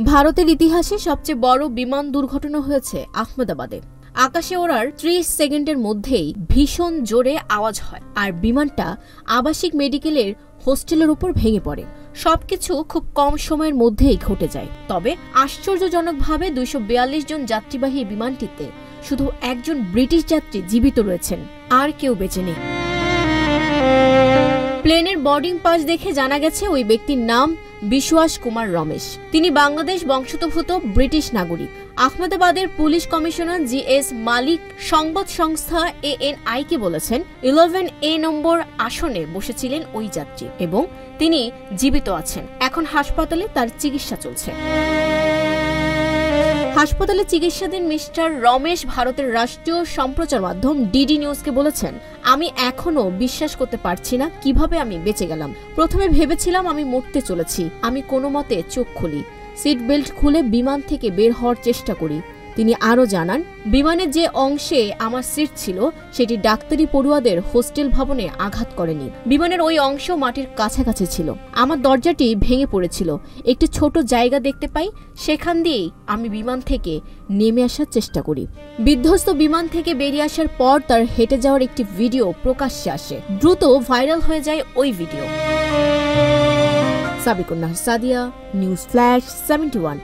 ভারতের ইতিহাসে সবচেয়ে বড় বিমান দুর্ঘটনা হয়েছে আহমেদাবাদে। আকাশে ওড়ার 30 সেকেন্ডের মধ্যেই ভীষণ জোরে আওয়াজ হয় আর বিমানটা আবাসিক মেডিকেলের হোস্টেলের উপর ভেঙে পড়ে। সবকিছু খুব কম সময়ের মধ্যেই ঘটে যায়। তবে আশ্চর্যজনকভাবে 242 জন যাত্রীবাহী বিমানটিতে শুধু একজন ব্রিটিশ যাত্রী জীবিত রয়েছেন, আর কেউ বেঁচে নেই। প্লেনের বোর্ডিং পাস দেখে জানা গেছে ওই ব্যক্তির নাম বিশ্বাস কুমার রমেশ। তিনি বাংলাদেশ বংশোদ্ভূত ব্রিটিশ নাগরিক। আহমেদাবাদের পুলিশ কমিশনার GS মালিক সংবাদ সংস্থা ANI কে বলেছেন 11A নম্বর আসনে বসেছিলেন ওই যাত্রী এবং তিনি জীবিত আছেন। এখন হাসপাতালে তার চিকিৎসা চলছে। হাসপাতালে চিকিৎসাধীন মিস্টার রমেশ ভারতের রাষ্ট্রীয় সম্প্রচার মাধ্যম DD নিউজকে বলেছেন, আমি এখনো বিশ্বাস করতে পারছি না কিভাবে আমি বেঁচে গেলাম। প্রথমে ভেবেছিলাম আমি মরতে চলেছি। আমি কোনো মতে চোখ খুলি, সিট বেল্ট খুলে বিমান থেকে বের হওয়ার চেষ্টা করি। তিনি আরও জানান, বিমানের যে অংশে আমার সিট ছিল সেটি ডাক্তারি পড়ুয়াদের হোস্টেল ভবনে আঘাত করেনি। বিমানের ওই অংশ মাটির কাছাকাছি ছিল। আমার দরজাটি ভেঙে পড়েছিল। একটি ছোট জায়গা দেখতে পাই, সেখান দিয়েই আমি বিমান থেকে নেমে আসার চেষ্টা করি। বিধ্বস্ত বিমান থেকে বেরিয়ে আসার পর তার হেঁটে যাওয়ার একটি ভিডিও প্রকাশ্যে আসে। দ্রুত ভাইরাল হয়ে যায় ওই video. Sabikun Nahar Sadia, news flash 71।